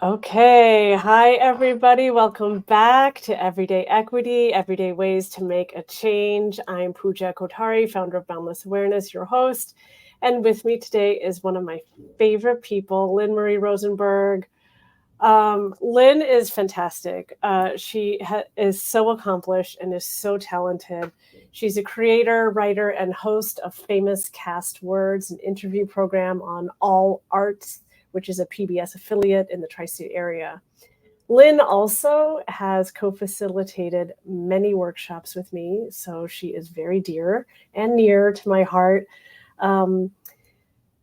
Okay. Hi, everybody. Welcome back to Everyday Equity, Everyday Ways to Make a Change. I'm Pooja Kothari, founder of Boundless Awareness, your host. And with me today is one of my favorite people, Lynne Rosenberg. Lynne is fantastic. She is so accomplished and is so talented. She's a creator, writer, and host of Famous Cast Words, an interview program on All Arts, which is a PBS affiliate in the tri-state area. Lynne also has co-facilitated many workshops with me, so she is very dear and near to my heart.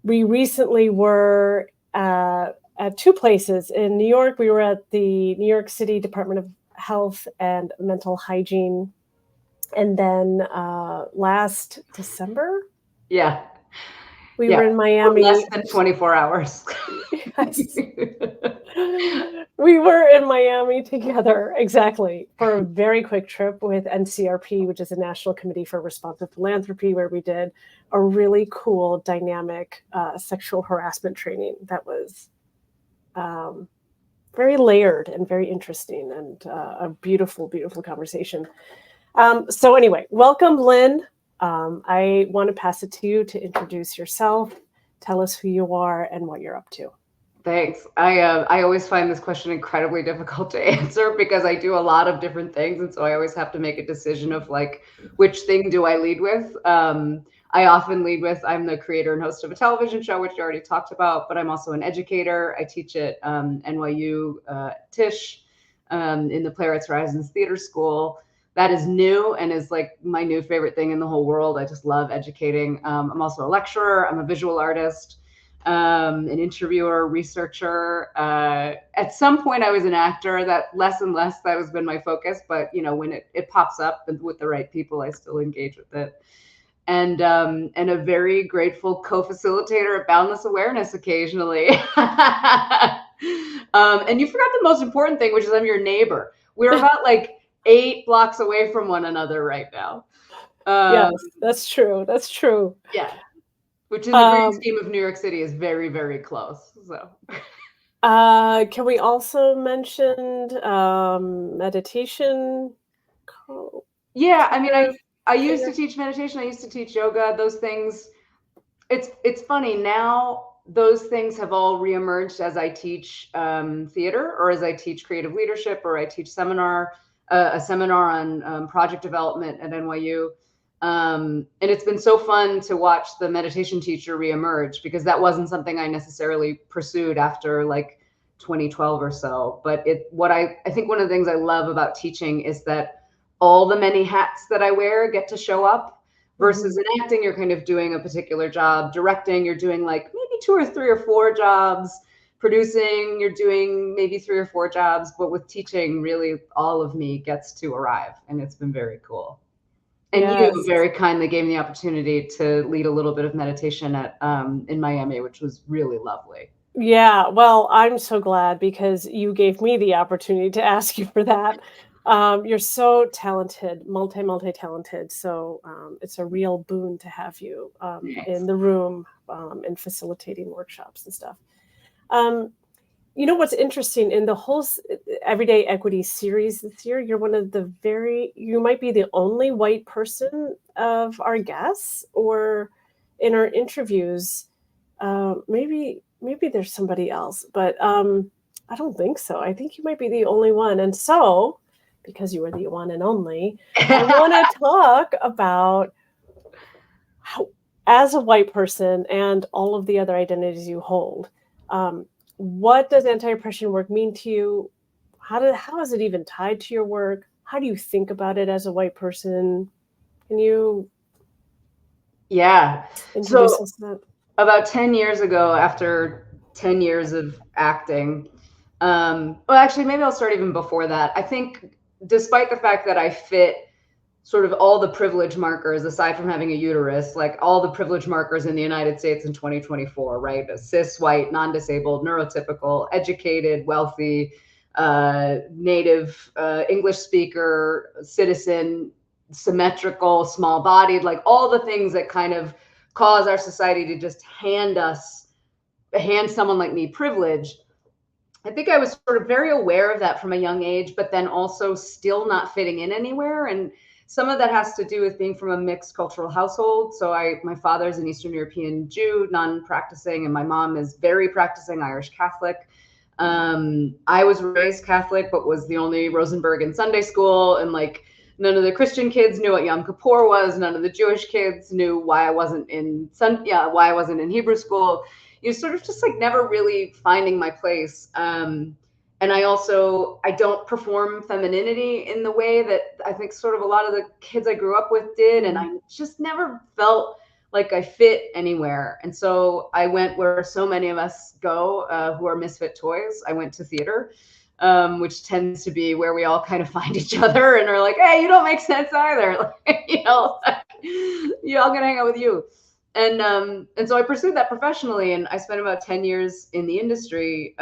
We recently were at two places. In New York, we were at the New York City Department of Health and Mental Hygiene. And then last December, Yeah. we were in Miami. For less than 24 hours. Yes. We were in Miami together, exactly, for a very quick trip with NCRP, which is the National Committee for Responsive Philanthropy, where we did a really cool, dynamic sexual harassment training that was very layered and very interesting, and a beautiful, beautiful conversation. So anyway, welcome, Lynne. I want to pass it to you to introduce yourself, tell us who you are and what you're up to. Thanks. I always find this question incredibly difficult to answer because I do a lot of different things. And so I always have to make a decision of like, which thing do I lead with? I often lead with, I'm the creator and host of a television show, which you already talked about, but I'm also an educator. I teach at NYU Tisch in the Playwrights Horizons Theater School. That is new and is like my new favorite thing in the whole world. I just love educating. I'm also a lecturer. I'm a visual artist, an interviewer, researcher. At some point I was an actor. That less and less, that has been my focus. But you know, when it pops up and with the right people, I still engage with it. And a very grateful co-facilitator of Boundless Awareness occasionally. And you forgot the most important thing, which is I'm your neighbor. We're about like 8 blocks away from one another right now. Yes, that's true. That's true. Yeah. Which in the grand scheme of New York City is very, very close. So can we also mention meditation? Yeah, I mean, I used to teach meditation. I used to teach yoga. Those things, it's funny now. Those things have all reemerged as I teach theater, or as I teach creative leadership, or I teach a seminar on project development at NYU. And it's been so fun to watch the meditation teacher reemerge, because that wasn't something I necessarily pursued after like 2012 or so. But I think one of the things I love about teaching is that all the many hats that I wear get to show up, versus in acting, you're kind of doing a particular job. Directing, you're doing like maybe 2 or 3 or 4 jobs. Producing, you're doing maybe 3 or 4 jobs. But with teaching, really all of me gets to arrive, and it's been very cool. And yes, you very kindly gave me the opportunity to lead a little bit of meditation at in Miami, which was really lovely. Yeah, well, I'm so glad, because you gave me the opportunity to ask you for that. You're so talented, multi-talented. So it's a real boon to have you in the room and facilitating workshops and stuff. You know what's interesting in the whole Everyday Equity series this year, you might be the only white person of our guests, or in our interviews. Maybe there's somebody else, but I don't think so. I think you might be the only one. And so, because you are the one and only, I want to talk about how, as a white person and all of the other identities you hold, what does anti-oppression work mean to you? How is it even tied to your work? How do you think about it as a white person? Can you introduce us to that? About 10 years ago, after 10 years of acting, well, actually, maybe I'll start even before that. I think despite the fact that I fit sort of all the privilege markers, aside from having a uterus, like all the privilege markers in the United States in 2024, right? A cis, white, non-disabled, neurotypical, educated, wealthy, native, English speaker, citizen, symmetrical, small-bodied, like all the things that kind of cause our society to just hand someone like me privilege. I think I was sort of very aware of that from a young age, but then also still not fitting in anywhere. And some of that has to do with being from a mixed cultural household. So my father's an Eastern European Jew, non-practicing, and my mom is very practicing Irish Catholic. I was raised Catholic, but was the only Rosenberg in Sunday school, and like none of the Christian kids knew what Yom Kippur was. None of the Jewish kids knew why I wasn't in why I wasn't in Hebrew school. You sort of just like never really finding my place. And I don't perform femininity in the way that I think sort of a lot of the kids I grew up with did. And I just never felt like I fit anywhere. And so I went where so many of us go who are misfit toys. I went to theater, which tends to be where we all kind of find each other and are like, hey, you don't make sense either. Like, you know, y'all gonna hang out with you. And so I pursued that professionally, and I spent about 10 years in the industry,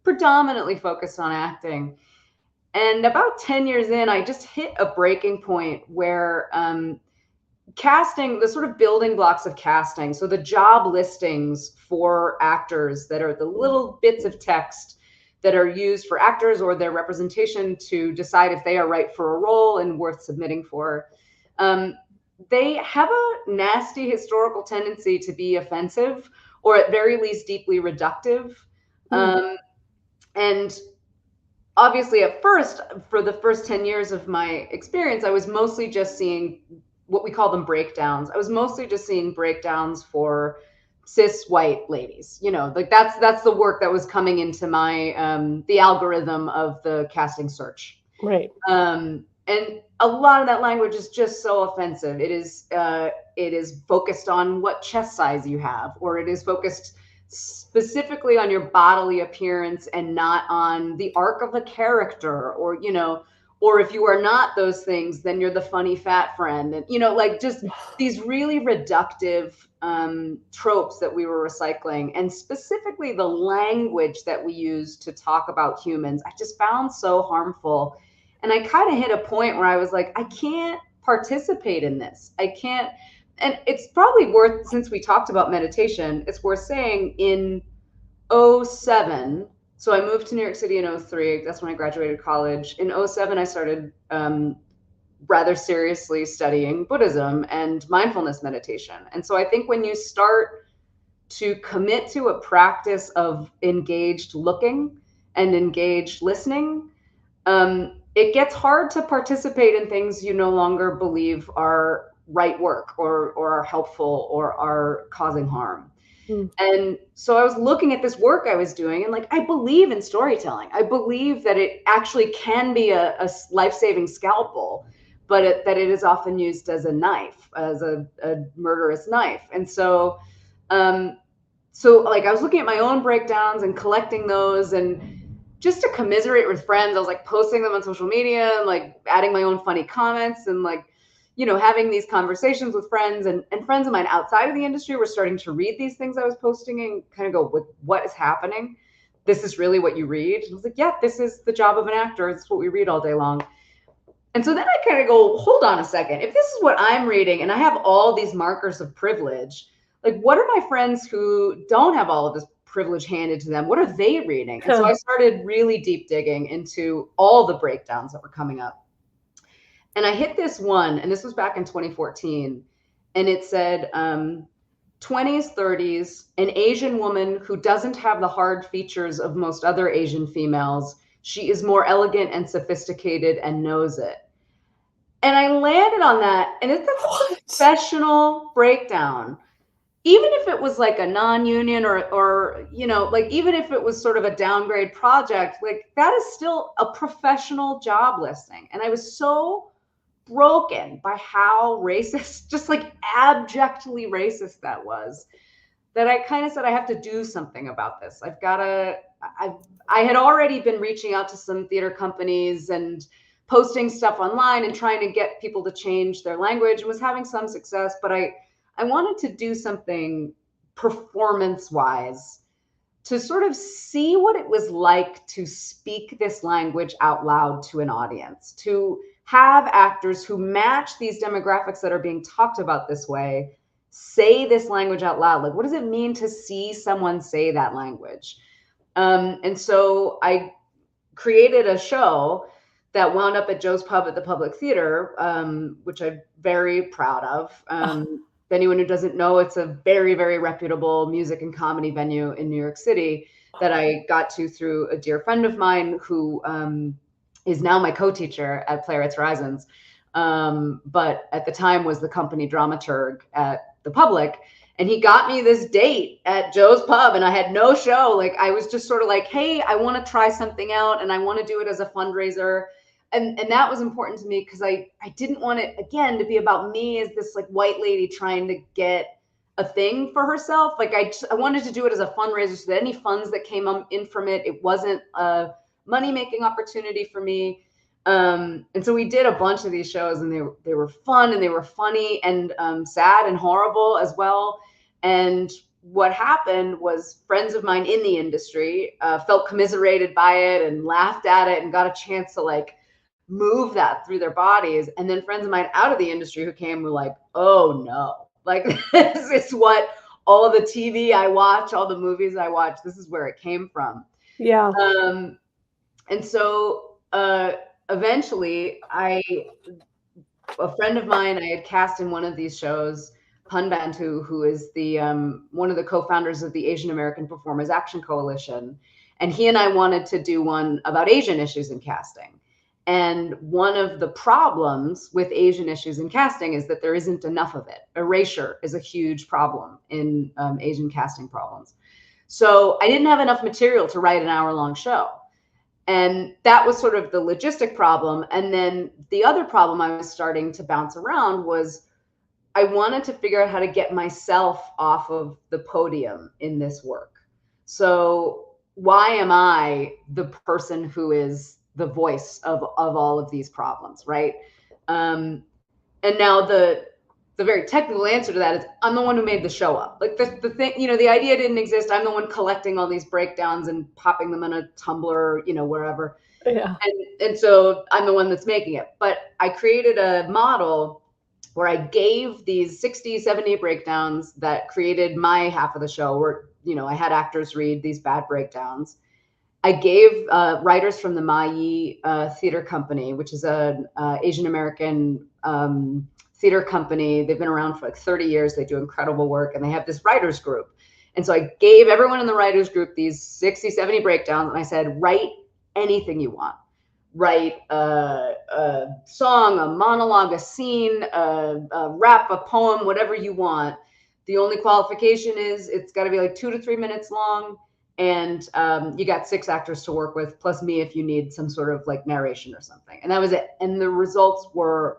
predominantly focused on acting. And about 10 years in, I just hit a breaking point where casting, the sort of building blocks of casting, so the job listings for actors that are the little bits of text that are used for actors or their representation to decide if they are right for a role and worth submitting for. They have a nasty historical tendency to be offensive, or at very least deeply reductive. And obviously at first, for the first 10 years of my experience, I was mostly just seeing what we call them breakdowns. I was mostly just seeing breakdowns for cis white ladies. You know, like that's the work that was coming into my the algorithm of the casting search. Right. And a lot of that language is just so offensive. It is focused on what chest size you have, or it is focused specifically on your bodily appearance and not on the arc of the character, or, you know, or if you are not those things, then you're the funny fat friend. And, you know, like just these really reductive tropes that we were recycling, and specifically the language that we use to talk about humans, I just found so harmful. And I kind of hit a point where I was like, I can't participate in this. I can't. And it's probably worth, since we talked about meditation, it's worth saying in 07, so I moved to New York City in 03. That's when I graduated college. In 07, I started rather seriously studying Buddhism and mindfulness meditation. And so I think when you start to commit to a practice of engaged looking and engaged listening, it gets hard to participate in things you no longer believe are right work or are helpful or are causing harm. And so I was looking at this work I was doing, and like, I believe in storytelling. I believe that it actually can be a life-saving scalpel, but that it is often used as a knife, as a murderous knife. And so like I was looking at my own breakdowns and collecting those, and just to commiserate with friends, I was like posting them on social media and like adding my own funny comments, and like, you know, having these conversations with friends, and friends of mine outside of the industry were starting to read these things I was posting and kind of go, what is happening? This is really what you read? And I was like, yeah, this is the job of an actor. It's what we read all day long. And so then I kind of go, hold on a second. If this is what I'm reading and I have all these markers of privilege, like what are my friends who don't have all of this privilege handed to them? What are they reading? And so I started really deep digging into all the breakdowns that were coming up. And I hit this one, and this was back in 2014, and it said 20s, 30s, an Asian woman who doesn't have the hard features of most other Asian females. She is more elegant and sophisticated and knows it. And I landed on that, and it's a professional breakdown. Even if it was like a non-union or, you know, like even if it was sort of a downgrade project, like that is still a professional job listing. And I was so broken by how racist, just like abjectly racist that was, that I kind of said, I have to do something about this. I had already been reaching out to some theater companies and posting stuff online and trying to get people to change their language, and was having some success, but I wanted to do something performance-wise to sort of see what it was like to speak this language out loud to an audience, to have actors who match these demographics that are being talked about this way say this language out loud. Like, what does it mean to see someone say that language? And so I created a show that wound up at Joe's Pub at the Public Theater, which I'm very proud of. If anyone who doesn't know, it's a very, very reputable music and comedy venue in New York City that I got to through a dear friend of mine who is now my co-teacher at Playwrights Horizons, but at the time was the company dramaturg at the Public. And he got me this date at Joe's Pub, and I had no show. Like, I was just sort of like, hey, I want to try something out, and I want to do it as a fundraiser. And that was important to me because I didn't want it, again, to be about me as this like white lady trying to get a thing for herself. Like, I wanted to do it as a fundraiser, so that any funds that came in from it, it wasn't a money-making opportunity for me. And so we did a bunch of these shows, and they were fun, and they were funny, and sad and horrible as well. And what happened was friends of mine in the industry felt commiserated by it and laughed at it and got a chance to like move that through their bodies. And then friends of mine out of the industry who came were like, oh no, like this is what all the TV I watch, all the movies I watch, this is where it came from. Yeah. And so eventually a friend of mine I had cast in one of these shows, Pun Bantu, who is the one of the co-founders of the Asian American Performers Action Coalition. And he and I wanted to do one about Asian issues in casting. And one of the problems with Asian issues in casting is that there isn't enough of it. Erasure is a huge problem in Asian casting problems. So I didn't have enough material to write an hour-long show. And that was sort of the logistic problem. And then the other problem I was starting to bounce around was I wanted to figure out how to get myself off of the podium in this work. So why am I the person who is the voice of all of these problems, right? And now the very technical answer to that is I'm the one who made the show up. Like the thing, you know, the idea didn't exist. I'm the one collecting all these breakdowns and popping them in a Tumblr, you know, wherever. Yeah. And so I'm the one that's making it. But I created a model where I gave these 60, 70 breakdowns that created my half of the show, where, you know, I had actors read these bad breakdowns. I gave writers from the Mayi Theater Company, which is an Asian American theater company. They've been around for like 30 years. They do incredible work, and they have this writers group. And so I gave everyone in the writers group these 60, 70 breakdowns, and I said, write anything you want. Write a song, a monologue, a scene, a rap, a poem, whatever you want. The only qualification is it's got to be like 2 to 3 minutes long. And you got 6 actors to work with, plus me if you need some sort of like narration or something. And that was it. And the results were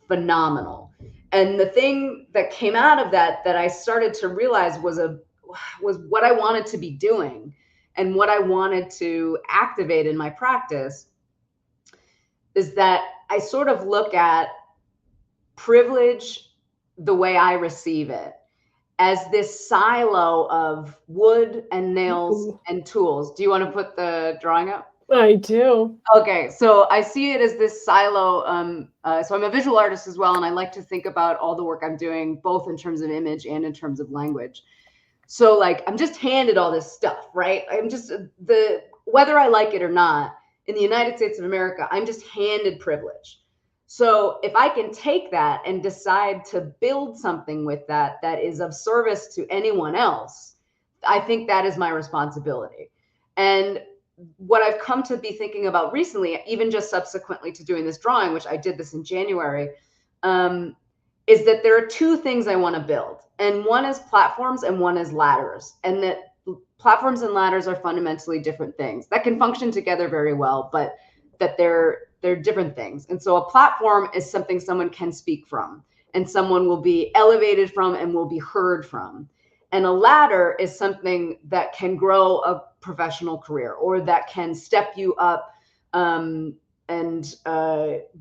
phenomenal. And the thing that came out of that I started to realize was what I wanted to be doing and what I wanted to activate in my practice is that I sort of look at privilege the way I receive it as this silo of wood and nails and tools. Do you want to put the drawing up? I do. Okay, so I see it as this silo. So I'm a visual artist as well, and I like to think about all the work I'm doing, both in terms of image and in terms of language. So like, I'm just handed all this stuff, right? I'm just, whether I like it or not, in the United States of America, I'm just handed privilege. So if I can take that and decide to build something with that is of service to anyone else, I think that is my responsibility. And what I've come to be thinking about recently, even just subsequently to doing this drawing, which I did this in January, is that there are 2 things I want to build. And one is platforms and one is ladders. And that platforms and ladders are fundamentally different things that can function together very well, but that they're different things. And so a platform is something someone can speak from, and someone will be elevated from and will be heard from. And a ladder is something that can grow a professional career, or that can step you up and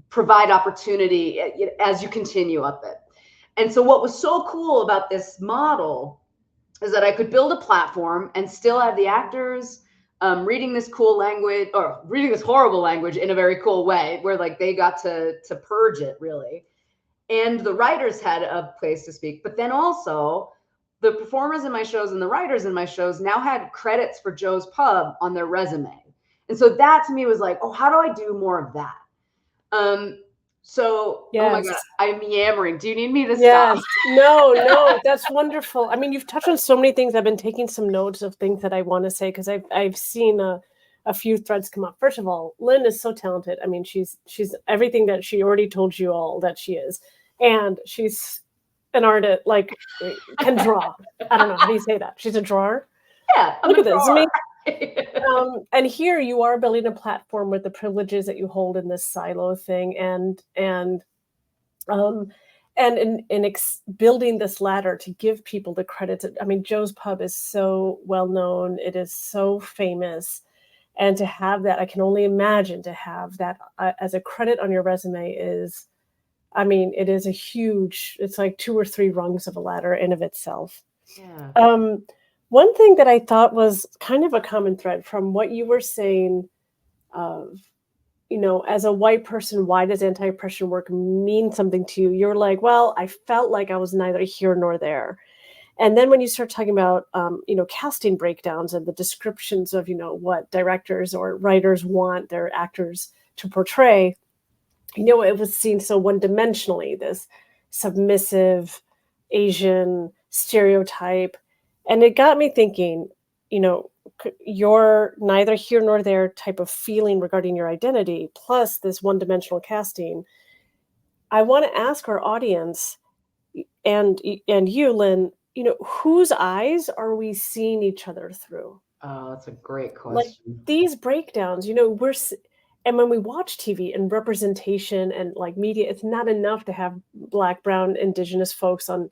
provide opportunity as you continue up it. And so what was so cool about this model is that I could build a platform and still have the actors reading this cool language, or reading this horrible language in a very cool way, where like they got to purge it really. And the writers had a place to speak, but then also the performers in my shows and the writers in my shows now had credits for Joe's Pub on their resume. And so that to me was like, oh, how do I do more of that? So, oh my God, I'm yammering. Do you need me to stop? No, that's wonderful. I mean, you've touched on so many things. I've been taking some notes of things that I want to say because I've seen a few threads come up. First of all, Lynne is so talented. I mean, she's everything that she already told you all that she is, and she's an artist, like can draw. I don't know how do you say that. She's a drawer. Yeah, look at this. I mean, and here you are building a platform with the privileges that you hold in this silo thing, and building this ladder to give people the credit. I mean, Joe's Pub is so well known. It is so famous. And to have that, I can only imagine to have that as a credit on your resume is, I mean, it is a huge, it's like 2 or 3 rungs of a ladder in of itself. Yeah. One thing that I thought was kind of a common thread from what you were saying of, you know, as a white person, why does anti-oppression work mean something to you? You're like, well, I felt like I was neither here nor there. And then when you start talking about, you know, casting breakdowns and the descriptions of, you know, what directors or writers want their actors to portray, you know, it was seen so one-dimensionally, this submissive Asian stereotype. And it got me thinking, you know, your neither here nor there type of feeling regarding your identity, plus this one-dimensional casting. I want to ask our audience and you, Lynne, you know, whose eyes are we seeing each other through? Oh, that's a great question. Like these breakdowns, you know, and when we watch TV and representation and like media, it's not enough to have Black, Brown, Indigenous folks on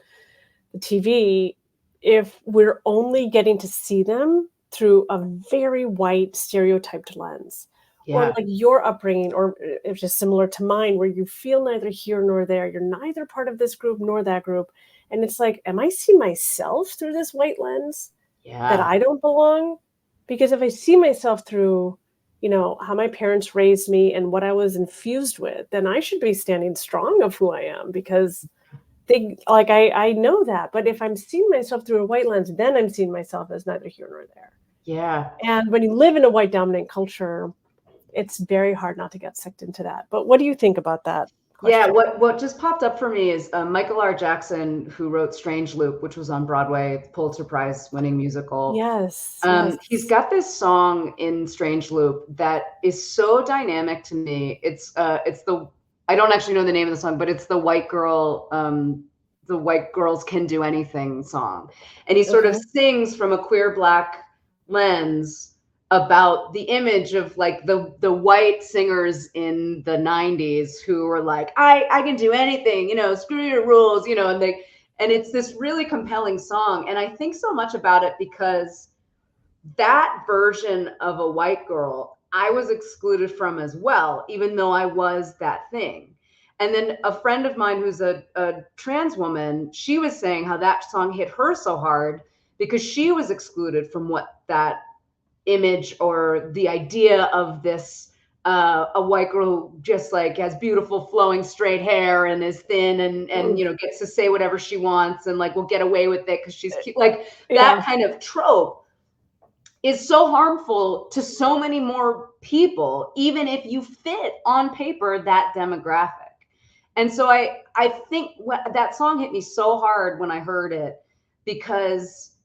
the TV if we're only getting to see them through a very white stereotyped lens. Yeah. Or like your upbringing, or it's just similar to mine, where you feel neither here nor there. You're neither part of this group nor that group. And it's like, am I seeing myself through this white lens that I don't belong? Because if I see myself through, you know, how my parents raised me and what I was infused with, then I should be standing strong of who I am, because they like I know that. But if I'm seeing myself through a white lens, then I'm seeing myself as neither here nor there. Yeah. And when you live in a white dominant culture, it's very hard not to get sucked into that. But what do you think about that question? Yeah, what just popped up for me is Michael R. Jackson, who wrote Strange Loop, which was on Broadway, Pulitzer Prize winning musical. Yes. He's got this song in Strange Loop that is so dynamic to me. It's the, I don't actually know the name of the song, but it's the white girl, the white girls can do anything song. And he sort of sings from a queer Black lens about the image of like the white singers in the 90s who were like, I can do anything, you know, screw your rules, you know, and it's this really compelling song. And I think so much about it because that version of a white girl, I was excluded from as well, even though I was that thing. And then a friend of mine who's a trans woman, she was saying how that song hit her so hard because she was excluded from what that image or the idea of this a white girl who just like has beautiful flowing straight hair and is thin and you know gets to say whatever she wants and like will get away with it because she's cute. Like that kind of trope is so harmful to so many more people, even if you fit on paper that demographic. And so I think that song hit me so hard when I heard it because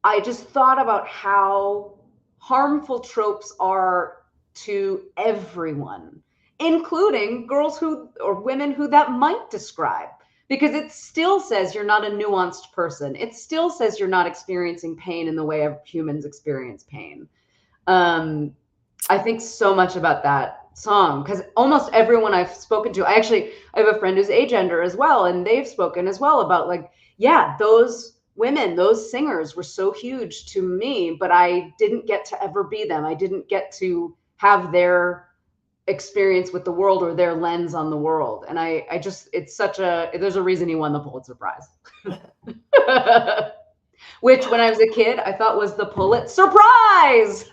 I just thought about how harmful tropes are to everyone, including girls who or women who that might describe, because it still says you're not a nuanced person. It still says you're not experiencing pain in the way of humans experience pain. I think so much about that song because almost everyone I've spoken to, I have a friend who's agender as well, and they've spoken as well about like, yeah, those women, those singers were so huge to me, but I didn't get to ever be them. I didn't get to have their experience with the world or their lens on the world. And I just, there's a reason he won the Pulitzer Prize. Which when I was a kid, I thought was the Pulitzer Prize.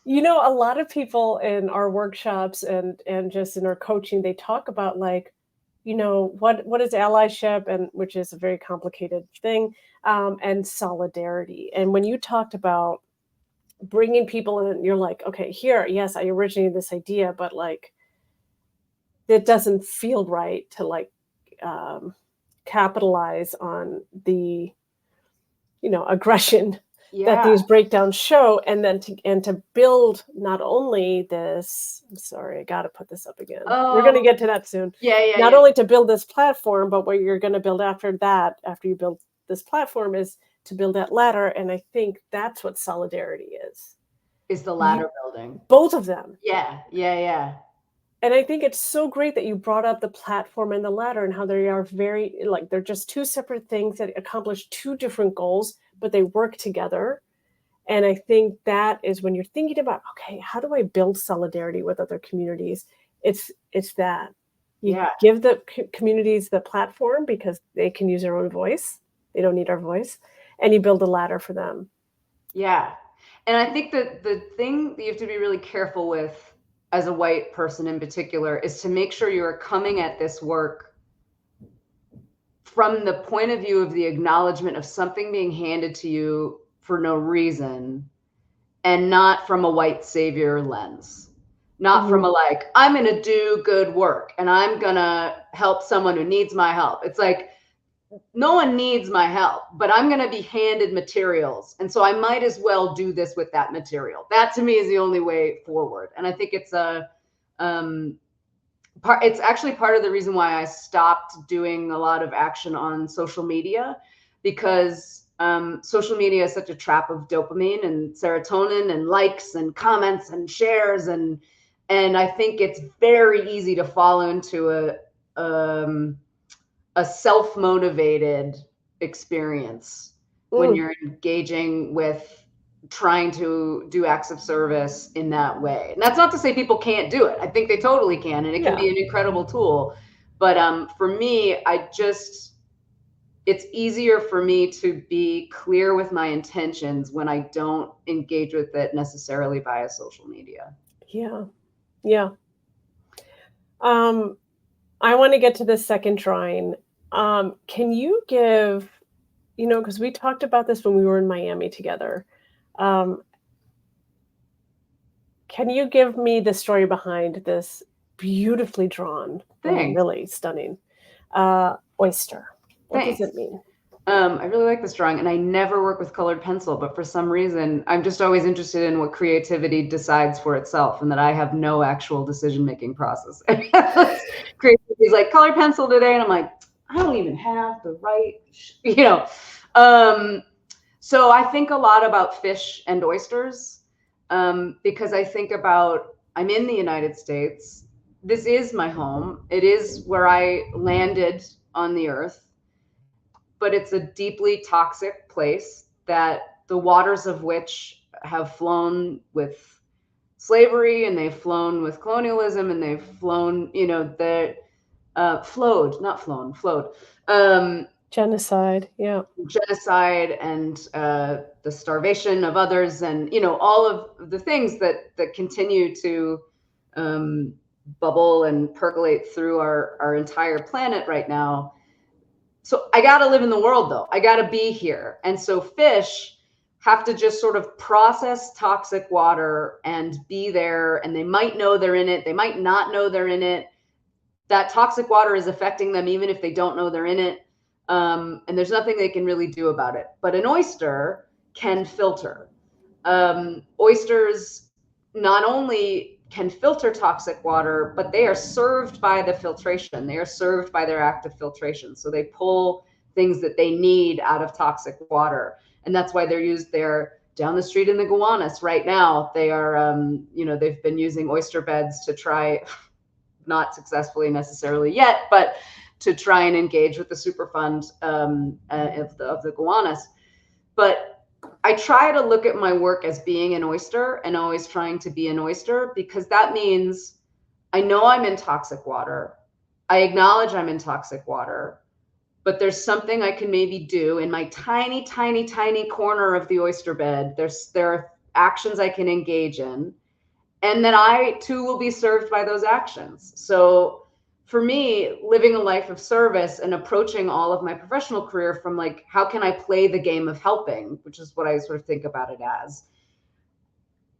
You know, a lot of people in our workshops and just in our coaching, they talk about like what is allyship, and which is a very complicated thing, and solidarity. And when you talked about bringing people in, you're like, okay, here, yes, I originated this idea, but like, it doesn't feel right to like capitalize on the aggression that Yeah. these breakdowns show, and then to build not only this. I'm sorry, I got to put this up again. We're going to get to that soon. Not only to build this platform, but what you're going to build after that, after you build this platform, is to build that ladder. And I think that's what solidarity is the ladder building. Both of them. Yeah. And I think it's so great that you brought up the platform and the ladder, and how they are very, like, they're just two separate things that accomplish two different goals, but they work together. And I think that is when you're thinking about, okay, how do I build solidarity with other communities? It's that you give the communities the platform because they can use their own voice. They don't need our voice. And you build a ladder for them. Yeah. And I think that the thing that you have to be really careful with as a white person in particular is to make sure you're coming at this work from the point of view of the acknowledgement of something being handed to you for no reason, and not from a white savior lens. Not from a like, I'm going to do good work and I'm going to help someone who needs my help. It's like, no one needs my help, but I'm going to be handed materials. And so I might as well do this with that material. That to me is the only way forward. And I think it's it's actually part of the reason why I stopped doing a lot of action on social media, because social media is such a trap of dopamine and serotonin and likes and comments and shares. And I think it's very easy to fall into a self-motivated experience when you're engaging with trying to do acts of service in that way. And that's not to say people can't do it. I think they totally can, and it can be an incredible tool. But for me, it's easier for me to be clear with my intentions when I don't engage with it necessarily via social media. Yeah. I want to get to the second drawing. Can you give, because we talked about this when we were in Miami together. Can you give me the story behind this beautifully drawn, really stunning oyster? What does it mean? I really like this drawing, and I never work with colored pencil, but for some reason, I'm just always interested in what creativity decides for itself, and that I have no actual decision-making process. Creativity is like, colored pencil today, and I'm like, I don't even have the right, So I think a lot about fish and oysters, because I think about, I'm in the United States. This is my home. It is where I landed on the earth. But it's a deeply toxic place that the waters of which have flown with slavery, and they've flown with colonialism, and they've flown, flowed. Genocide, genocide, and the starvation of others, and all of the things that continue to bubble and percolate through our entire planet right now. So I got to live in the world, though. I got to be here. And so fish have to just sort of process toxic water and be there. And they might know they're in it. They might not know they're in it. That toxic water is affecting them, even if they don't know they're in it. And there's nothing they can really do about it. But an oyster can filter. Oysters not only can filter toxic water, but they are served by the filtration. They are served by their active filtration. So they pull things that they need out of toxic water. And that's why they're used there down the street in the Gowanus right now. They are, they've been using oyster beds to try, not successfully necessarily yet, but to try and engage with the Superfund of the Gowanus. But I try to look at my work as being an oyster, and always trying to be an oyster, because that means I know I'm in toxic water. I acknowledge I'm in toxic water, but there's something I can maybe do in my tiny, tiny, tiny corner of the oyster bed. There are actions I can engage in, and then I too will be served by those actions. So for me, living a life of service and approaching all of my professional career from like, how can I play the game of helping, which is what I sort of think about it as.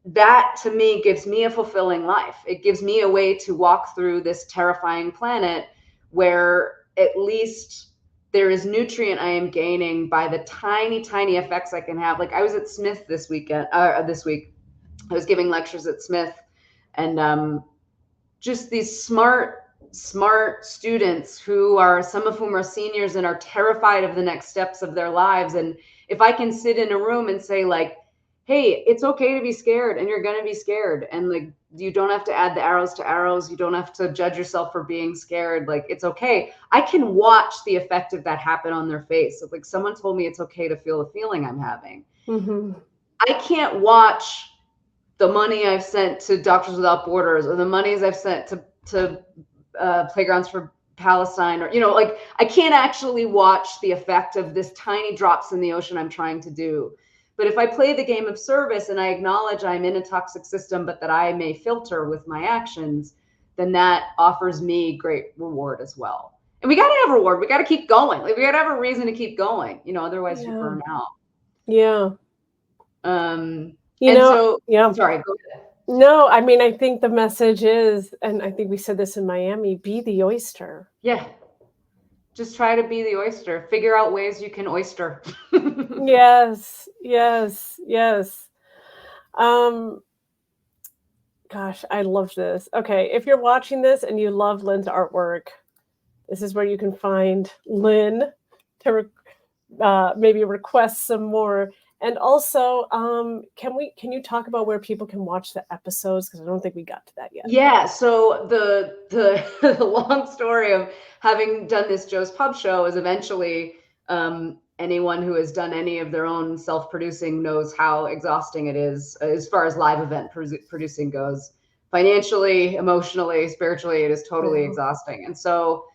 That to me gives me a fulfilling life. It gives me a way to walk through this terrifying planet where at least there is nutrient I am gaining by the tiny, tiny effects I can have. Like I was at Smith this week. I was giving lectures at Smith, and just these smart students who are, some of whom are seniors and are terrified of the next steps of their lives. And if I can sit in a room and say like, hey, it's okay to be scared, and you're going to be scared. And like, you don't have to add the arrows to arrows. You don't have to judge yourself for being scared. Like, it's okay. I can watch the effect of that happen on their face. So, like, someone told me it's okay to feel the feeling I'm having. Mm-hmm. I can't watch the money I've sent to Doctors Without Borders, or the monies I've sent to Playgrounds for Palestine, or, you know, like, I can't actually watch the effect of this tiny drops in the ocean I'm trying to do. But if I play the game of service and I acknowledge I'm in a toxic system, but that I may filter with my actions, then that offers me great reward as well. And we got to have reward. We got to keep going. Like, we got to have a reason to keep going, you know, otherwise you burn out. Yeah. So, sorry, go ahead. No, I mean, I think the message is, and I think we said this in Miami, be the oyster. Yeah. Just try to be the oyster. Figure out ways you can oyster. Yes. Gosh, I love this. Okay, if you're watching this and you love Lynne's artwork, this is where you can find Lynne to maybe request some more. And also, can you talk about where people can watch the episodes? Because I don't think we got to that yet. Yeah. So the long story of having done this Joe's Pub show is eventually, anyone who has done any of their own self-producing knows how exhausting it is as far as live event producing goes. Financially, emotionally, spiritually, it is totally exhausting. And so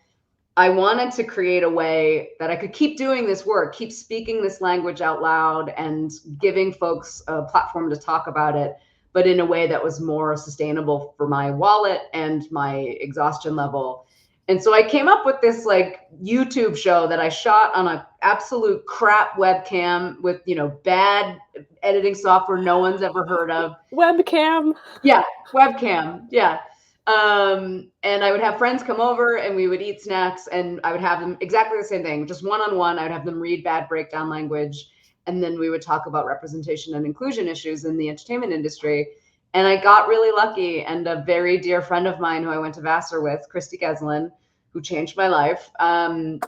I wanted to create a way that I could keep doing this work, keep speaking this language out loud and giving folks a platform to talk about it, but in a way that was more sustainable for my wallet and my exhaustion level. And so I came up with this like YouTube show that I shot on a absolute crap webcam with, you know, bad editing software no one's ever heard of. Webcam. Yeah, webcam. Yeah. And I would have friends come over and we would eat snacks, and I would have them exactly the same thing, just one-on-one. I would have them read bad breakdown language, and then we would talk about representation and inclusion issues in the entertainment industry. And I got really lucky, and a very dear friend of mine who I went to Vassar with, Christy Geslin, who changed my life.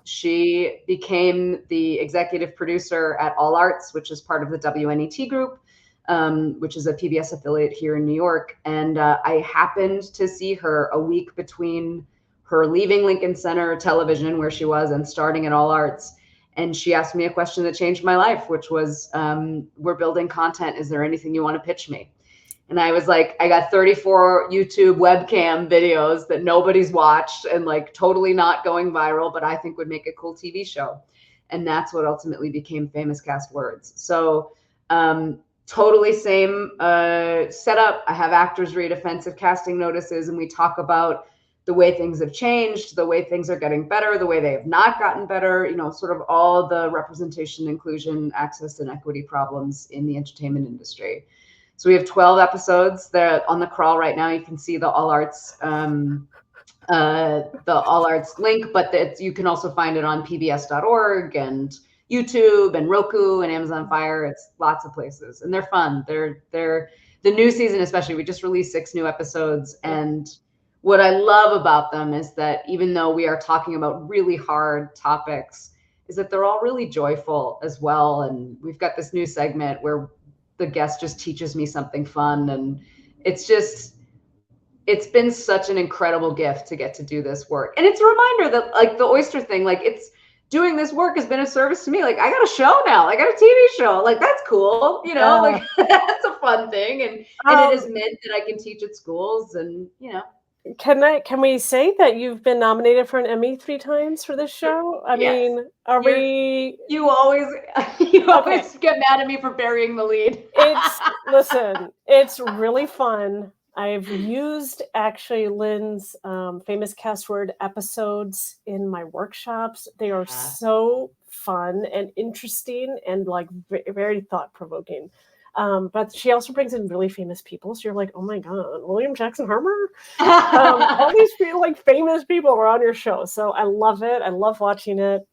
She became the executive producer at All Arts, which is part of the WNET group, which is a PBS affiliate here in New York. And I happened to see her a week between her leaving Lincoln Center Television, where she was, and starting at All Arts. And she asked me a question that changed my life, which was, we're building content. Is there anything you want to pitch me? And I was like, I got 34 YouTube webcam videos that nobody's watched and like totally not going viral, but I think would make a cool TV show. And that's what ultimately became Famous Cast Words. So totally same setup. I have actors read offensive casting notices, and we talk about the way things have changed, the way things are getting better, the way they have not gotten better, you know, sort of all the representation, inclusion, access, and equity problems in the entertainment industry. So we have 12 episodes. They're on the crawl right now. You can see the All Arts link, but you can also find it on pbs.org and YouTube and Roku and Amazon Fire. It's lots of places, and they're fun. They're the new season, especially. We just released 6 new episodes, and what I love about them is that even though we are talking about really hard topics, is that they're all really joyful as well. And we've got this new segment where the guest just teaches me something fun, and it's been such an incredible gift to get to do this work. And it's a reminder that, like, the oyster thing, like, it's doing this work has been a service to me. Like, I got a show now, I got a TV show, like, that's cool, you know. Like, that's a fun thing, and it has meant that I can teach at schools, and you know. Can we say that you've been nominated for an Emmy 3 times for this show? I mean, you always get mad at me for burying the lead. Listen, it's really fun. I've used actually Lynne's famous cast word episodes in my workshops. They are so fun and interesting and like very thought provoking. But she also brings in really famous people. So you're like, oh my God, William Jackson Harper? All these like famous people were on your show. So I love it. I love watching it.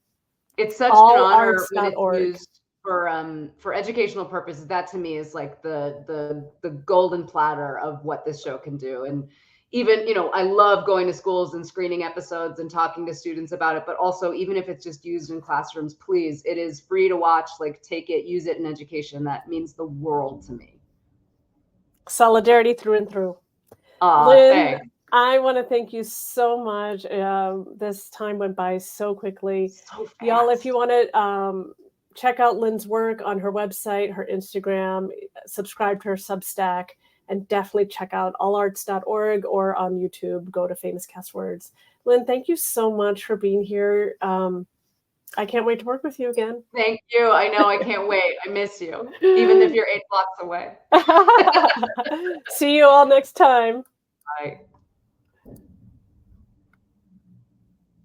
It's such an honor when it's allarts.org. used for educational purposes. That to me is like the golden platter of what this show can do. And even, you know, I love going to schools and screening episodes and talking to students about it, but also even if it's just used in classrooms, please, it is free to watch, like take it, use it in education. That means the world to me. Solidarity through and through. Lynne, thanks. I want to thank you so much. This time went by so quickly. So fast. Y'all, if you want to check out Lynne's work on her website, her Instagram, subscribe to her Substack, and definitely check out allarts.org or on YouTube. Go to Famous Cast Words. Lynne, thank you so much for being here. I can't wait to work with you again. Thank you. I know. I can't wait. I miss you, even if you're 8 blocks away. See you all next time. Bye.